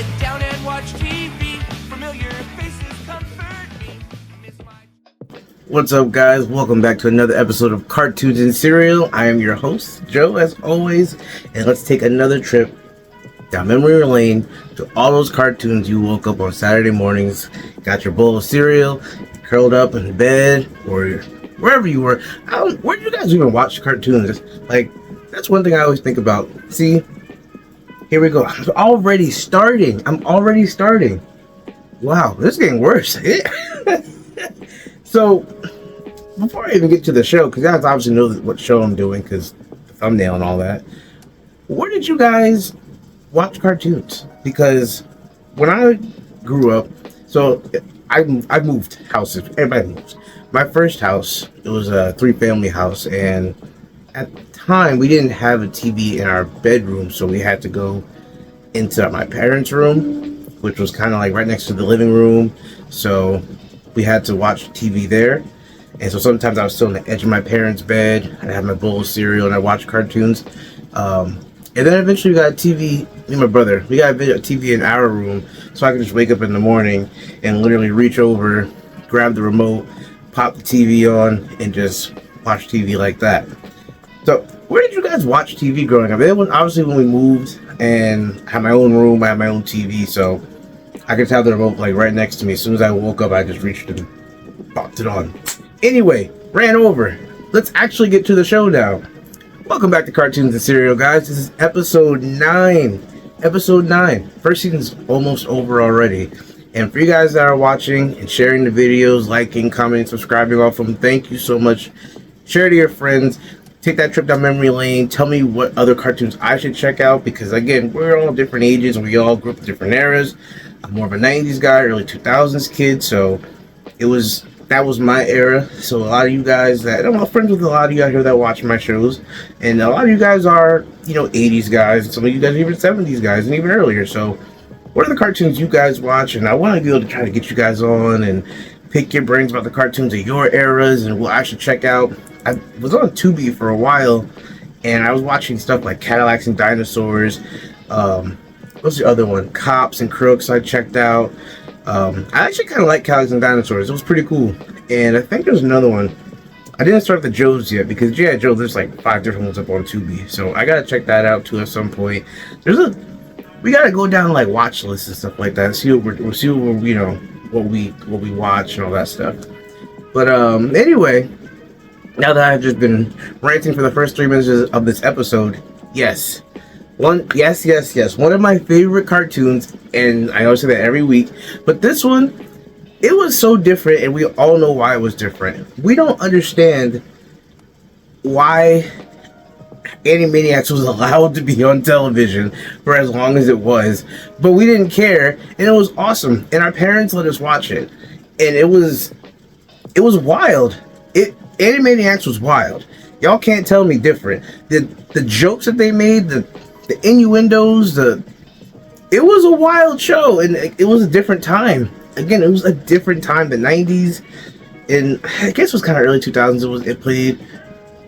sit down and watch TV. Familiar faces comfort me. Miss my... What's up, guys? Welcome back to another episode of Cartoons and Cereal. I am your host, Joe, as always, and let's take another trip down memory lane to all those cartoons you woke up on Saturday mornings, got your bowl of cereal, curled up in bed, or wherever you were. Where do you guys even watch cartoons? Like, that's one thing I always think about. See, here we go. I'm already starting. Wow, this is getting worse. So, before I even get to the show, because you guys obviously know what show I'm doing, because the thumbnail and all that, where did you guys watch cartoons? Because when I grew up, so I moved houses. Everybody moves. My first house, it was a 3-family house, and at the time, we didn't have a TV in our bedroom, so we had to go into my parents' room, which was kind of like right next to the living room, so we had to watch TV there. And so sometimes I was still on the edge of my parents' bed, I'd have my bowl of cereal, and I'd watch cartoons. And then eventually we got a TV, me and my brother, we got a TV in our room, so I could just wake up in the morning and literally reach over, grab the remote, pop the TV on, and just watch TV like that. So, where did you guys watch TV growing up? It was obviously when we moved and I had my own room, I had my own TV, so I could have the remote like right next to me. As soon as I woke up, I just reached and popped it on. Anyway, ran over. Let's actually get to the show now. Welcome back to Cartoons and Cereal, guys. This is episode 9. Episode 9. First season's almost over already. And for you guys that are watching and sharing the videos, liking, commenting, subscribing, all of them, thank you so much. Share it to your friends. Take that trip down memory lane. Tell me what other cartoons I should check out, because again, we're all different ages. We all grew up in different eras. I'm more of a 90s guy, early 2000s kid, so that was my era. So a lot of you guys I'm friends with a lot of you out here that watch my shows, and a lot of you guys are, 80s guys, and some of you guys are even 70s guys, and even earlier. So what are the cartoons you guys watch? And I want to be able to try to get you guys on and pick your brains about the cartoons of your eras and what I should check out. I was on Tubi for a while, and I was watching stuff like Cadillacs and Dinosaurs. What's the other one? Cops and Crooks I checked out. I actually kind of like Cadillacs and Dinosaurs. It was pretty cool. And I think there's another one. I didn't start the Joes yet, because G.I. Joe, there's like 5 different ones up on Tubi. So I gotta check that out too at some point. We gotta go down like watch lists and stuff like that. And see what what we watch and all that stuff. But anyway, now that I've just been ranting for the first 3 minutes of this episode, yes, one of my favorite cartoons, and I always say that every week, but this one, it was so different, and we all know why it was different. We don't understand why Animaniacs was allowed to be on television for as long as it was, but we didn't care, and it was awesome, and our parents let us watch it, and it was wild. Animaniacs was wild. Y'all can't tell me different. The jokes that they made, the innuendos, it was a wild show, and it was a different time. Again, it was a different time. The 90s, and I guess it was kind of early 2000s. It played,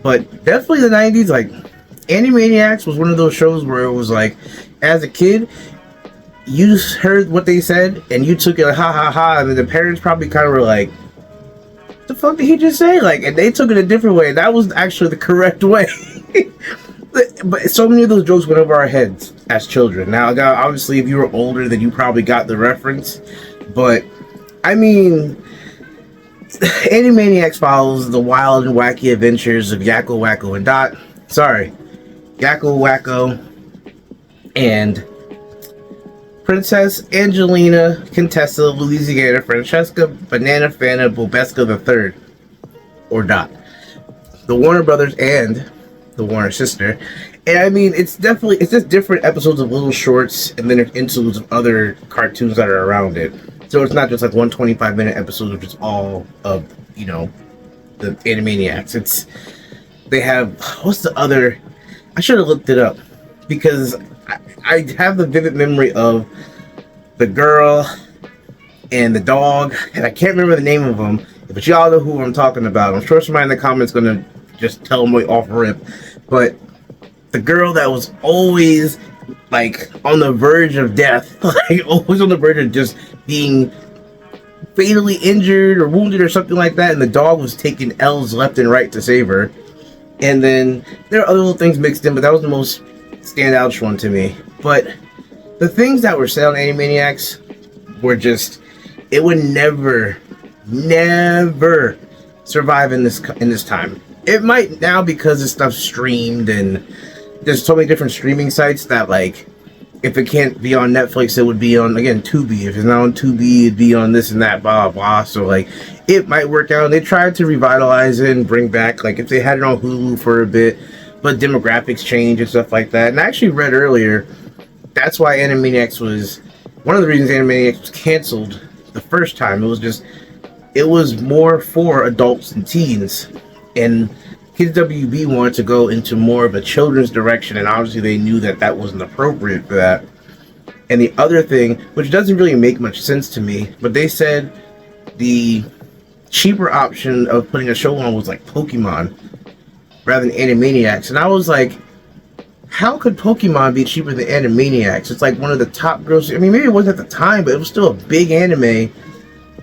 but definitely the 90s. Like, Animaniacs was one of those shows where it was like, as a kid, you heard what they said and you took it like ha ha ha, and then the parents probably kind of were like, the fuck did he just say? Like, and they took it a different way. That was actually the correct way. But so many of those jokes went over our heads as children. Now, obviously, if you were older, then you probably got the reference. But, I mean, Animaniacs follows the wild and wacky adventures of Yakko, Wacko, and Dot. Sorry. Yakko, Wacko, and Princess Angelina Contessa of Louisiana, Francesca Banana Fana Bobeska III, or Dot. The Warner Brothers and the Warner sister. And I mean, it's just different episodes of little shorts, and then there's interludes of other cartoons that are around it. So it's not just like one 25-minute episode of just all of, the Animaniacs. They have, what's the other, I should have looked it up, because I have the vivid memory of the girl and the dog, and I can't remember the name of them, but y'all know who I'm talking about. I'm sure somebody in the comments is going to just tell them off rip, but the girl that was always like on the verge of death, like always on the verge of just being fatally injured or wounded or something like that, and the dog was taking L's left and right to save her. And then there are other little things mixed in, but that was the most standout one to me. But the things that were said on Animaniacs were just, it would never survive in this time. It might now because this stuff's streamed and there's so many different streaming sites that, like, if it can't be on Netflix, it would be on, again, Tubi. If it's not on Tubi, it'd be on this and that, blah, blah. So, like, it might work out. They tried to revitalize it and bring back, like, if they had it on Hulu for a bit, but demographics change and stuff like that. And I actually read earlier, that's why Animaniacs was, one of the reasons Animaniacs was canceled the first time. It was more for adults and teens. And Kids WB wanted to go into more of a children's direction, and obviously they knew that that wasn't appropriate for that. And the other thing, which doesn't really make much sense to me, but they said the cheaper option of putting a show on was like Pokemon rather than Animaniacs. And I was like, how could Pokemon be cheaper than Animaniacs? It's like one of the top gross. I mean, maybe it wasn't at the time, but it was still a big anime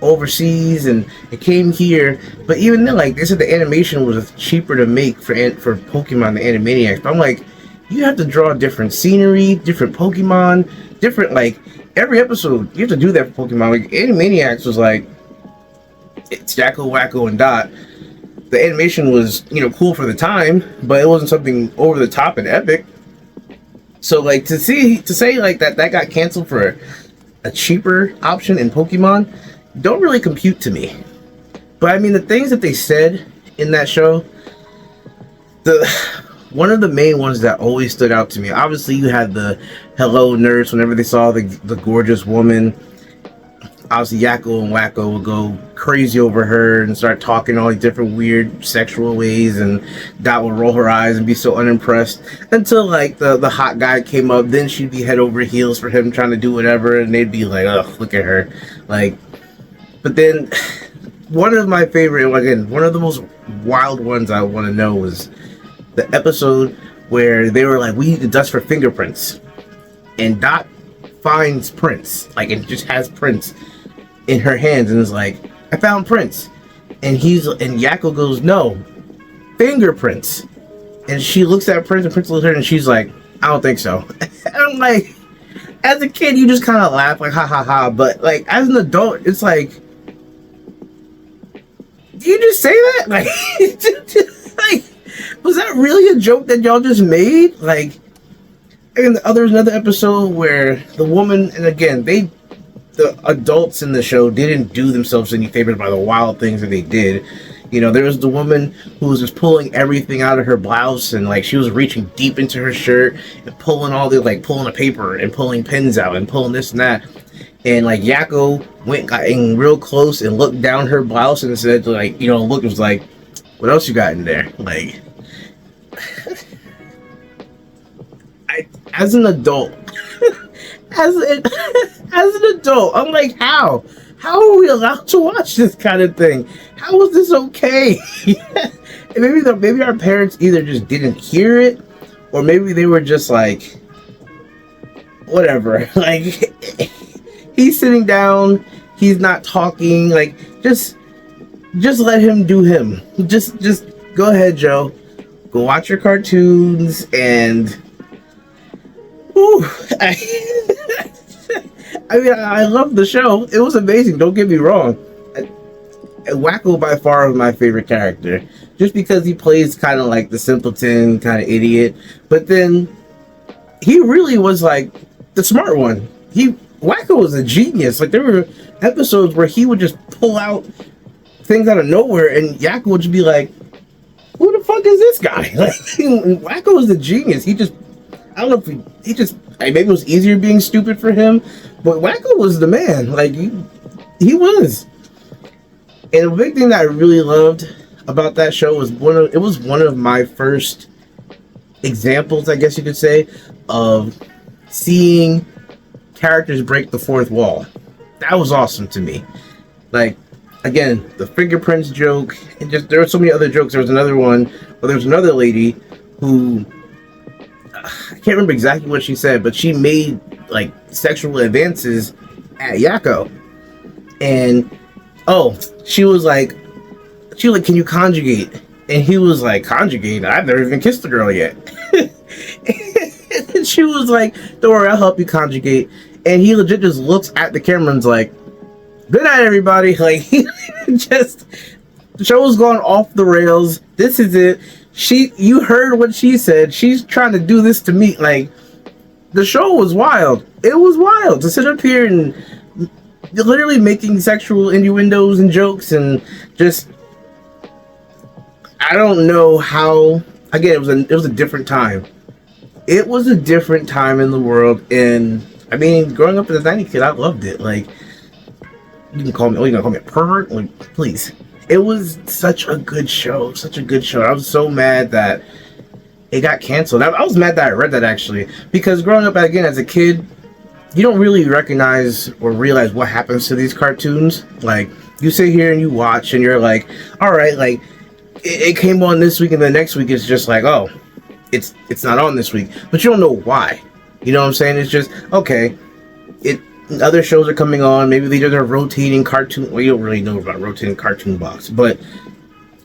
overseas, and it came here. But even then, like, they said the animation was cheaper to make for Pokemon than Animaniacs. But I'm like, you have to draw different scenery, different Pokemon, different, like, every episode you have to do that for Pokemon. Like, Animaniacs was like, it's Jacko, Wacko, and Dot. The animation was, you know, cool for the time, but it wasn't something over the top and epic. So, like, to say like that got canceled for a cheaper option in Pokemon don't really compute to me. But I mean, the things that they said in that show, one of the main ones that always stood out to me, obviously you had the hello nurse whenever they saw the gorgeous woman. Obviously Yakko and Wacko would go crazy over her and start talking all these different weird sexual ways, and Dot would roll her eyes and be so unimpressed until, like, the hot guy came up. Then she'd be head over heels for him trying to do whatever, and they'd be like, ugh, look at her. Like, but then one of my favorite, again, one of the most wild ones I want to know was the episode where they were like, we need the dust for fingerprints, and Dot finds prints, like, it just has prints in her hands, and is like, I found prints. And Yakko goes, no, fingerprints. And she looks at Prince, and Prince looks at her, and she's like, I don't think so. And I'm like, as a kid, you just kind of laugh, like, ha ha ha. But, like, as an adult, it's like, did you just say that? Like, like, was that really a joke that y'all just made? Like, and there's another episode where the woman, and again, the adults in the show didn't do themselves any favors by the wild things that they did. You know, there was the woman who was just pulling everything out of her blouse, and, like, she was reaching deep into her shirt and pulling pulling a paper and pulling pins out and pulling this and that. And, like, Yakko got in real close and looked down her blouse and said, like, you know, was like, what else you got in there? Like, as an adult, as an adult, I'm like, how are we allowed to watch this kind of thing? How is this okay? And maybe our parents either just didn't hear it, or maybe they were just like, whatever. Like, he's sitting down, he's not talking. Like, just let him do him. Just go ahead, Joe. Go watch your cartoons and. Ooh, I mean, I love the show. It was amazing. Don't get me wrong. Wacko by far was my favorite character, just because he plays kind of like the simpleton, kind of idiot. But then he really was like the smart one. Wacko was a genius. Like, there were episodes where he would just pull out things out of nowhere, and Yakko would just be like, "Who the fuck is this guy?" Like, Wacko was a genius. I don't know if he just, maybe it was easier being stupid for him, but Wacko was the man. Like, he was. And the big thing that I really loved about that show was it was one of my first examples, I guess you could say, of seeing characters break the fourth wall. That was awesome to me. Like, again, the fingerprints joke, and just, there were so many other jokes. There was another one where there was another lady who, I can't remember exactly what she said, but she made like sexual advances at Yakko. And she was like, can you conjugate? And he was like, conjugate? I've never even kissed a girl yet. And she was like, don't worry, I'll help you conjugate. And he legit just looks at the camera and's like, good night, everybody. Like, he just, the show was going off the rails. This is it. You heard what she said. She's trying to do this to me. Like, the show was wild. It was wild to sit up here and literally making sexual innuendos and jokes and just, I don't know how. Again, it was a different time. It was a different time in the world, and I mean, growing up as a 90s kid, I loved it. Like, you can call me, you gonna call me a pervert? Like, please. It was such a good show, such a good show. I was so mad that it got canceled. I was mad that I read that, actually, because growing up again as a kid, you don't really recognize or realize what happens to these cartoons. Like, you sit here and you watch, and you're like, all right, like, it came on this week, and the next week it's just like, oh, it's not on this week, but you don't know why. You know what I'm saying? It's just, okay, other shows are coming on. Maybe these are their rotating cartoon. Well, you don't really know about rotating cartoon box, but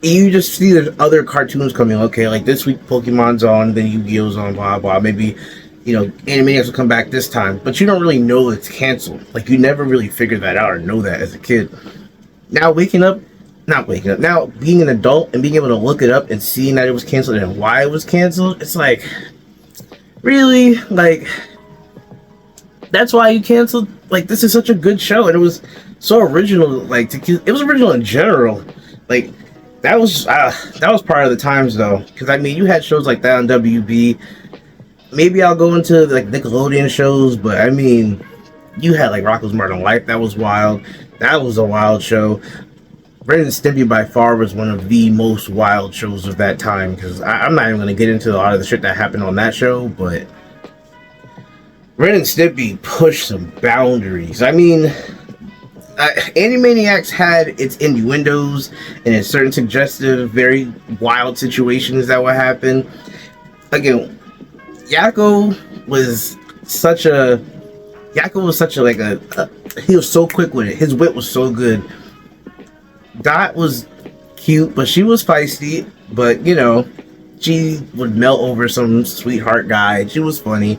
you just see there's other cartoons coming. Okay, like this week Pokemon's on, then Yu-Gi-Oh's on, blah blah. Maybe, Animanics will come back this time, but you don't really know it's canceled. Like, you never really figured that out or know that as a kid. Now now being an adult and being able to look it up and seeing that it was canceled and why it was canceled, it's like, really? Like, that's why you canceled? Like, this is such a good show, and it was so original. Like, it was original in general. Like, that was part of the times, though, because I mean, you had shows like that on WB. Maybe I'll go into like Nickelodeon shows, but I mean, you had like Rocko's Modern Life. That was wild. That was a wild show. Ren and Stimpy by far was one of the most wild shows of that time, because I'm not even going to get into a lot of the shit that happened on that show, but Ren and Stimpy pushed some boundaries. I mean, Animaniacs had its innuendos and its certain suggestive, very wild situations that would happen. Again, Yakko was such a he was so quick with it. His wit was so good. Dot was cute, but she was feisty. But, she would melt over some sweetheart guy. She was funny.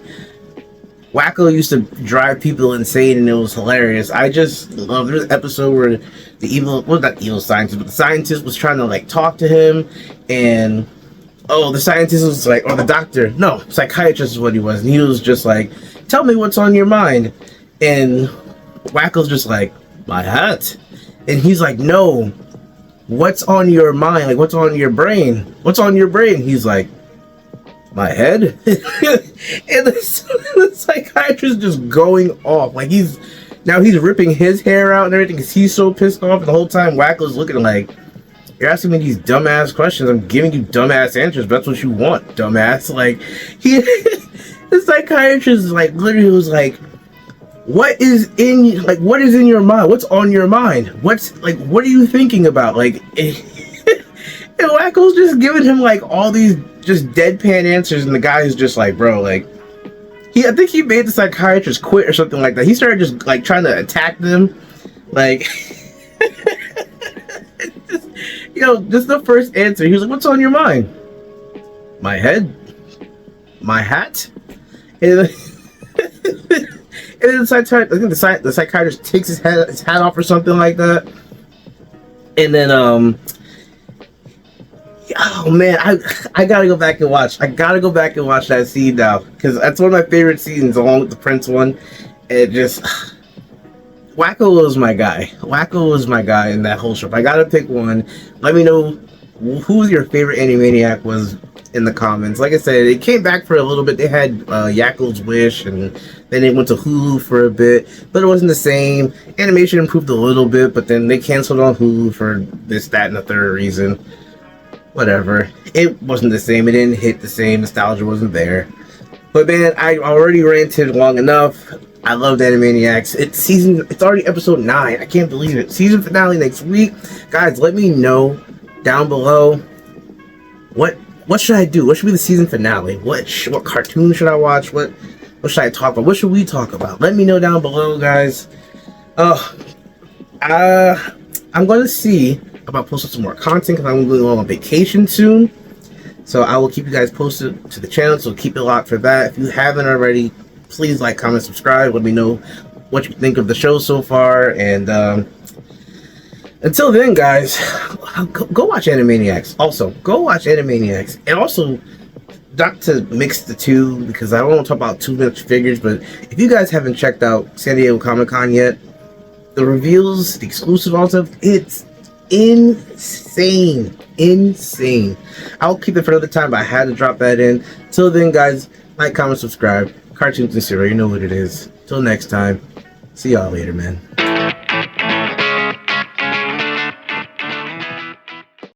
Wacko used to drive people insane, and it was hilarious. I just love. There's an episode where the scientist was trying to like talk to him, and the scientist was like, or the doctor, no, psychiatrist is what he was, and he was just like, tell me what's on your mind, and Wacko's just like, my hat. And he's like, no, what's on your mind? Like, what's on your brain? What's on your brain? He's like, my head? And the psychiatrist just going off. Like, he's ripping his hair out and everything because he's so pissed off. And the whole time, Wacko's looking like, you're asking me these dumbass questions. I'm giving you dumbass answers, but that's what you want, dumbass. Like, the psychiatrist, like, literally was like, what is in your mind? What's on your mind? What are you thinking about? Like, and Wacko's just giving him like all these just deadpan answers, and the guy is just like, bro, like, I think he made the psychiatrist quit or something like that. He started just like trying to attack them, like, just the first answer. He was like, what's on your mind? My head, my hat, and and then the psychiatrist takes his hat off or something like that. And then, oh man, I gotta go back and watch. I gotta go back and watch that scene now, because that's one of my favorite scenes, along with the Prince one. It just, Wacko was my guy. Wacko was my guy in that whole show. If I gotta pick one, let me know who your favorite Animaniac was in the comments. Like I said, it came back for a little bit. They had Yakko's Wish, and then they went to Hulu for a bit, but it wasn't the same. Animation improved a little bit, but then they canceled on Hulu for this, that, and the third reason. Whatever. It wasn't the same. It didn't hit the same. Nostalgia wasn't there. But man, I already ranted long enough. I loved Animaniacs. It's already episode 9. I can't believe it. Season finale next week. Guys, let me know down below what should I do? What should be the season finale? What cartoon should I watch? What should I talk about? What should we talk about? Let me know down below, guys. I'm going to see about posting some more content because I'm going on vacation soon. So I will keep you guys posted to the channel, so keep it locked for that. If you haven't already, please like, comment, subscribe. Let me know what you think of the show so far. And until then, guys, go watch Animaniacs. Also, go watch Animaniacs. And also, not to mix the two, because I don't want to talk about too much figures, but if you guys haven't checked out San Diego Comic-Con yet, the reveals, the exclusive, all stuff, it's insane. I'll keep it for another time, but I had to drop that in. Till then, guys, like, comment, subscribe. Cartoons and Cereal, you know what it is. Till next time, see y'all later, man.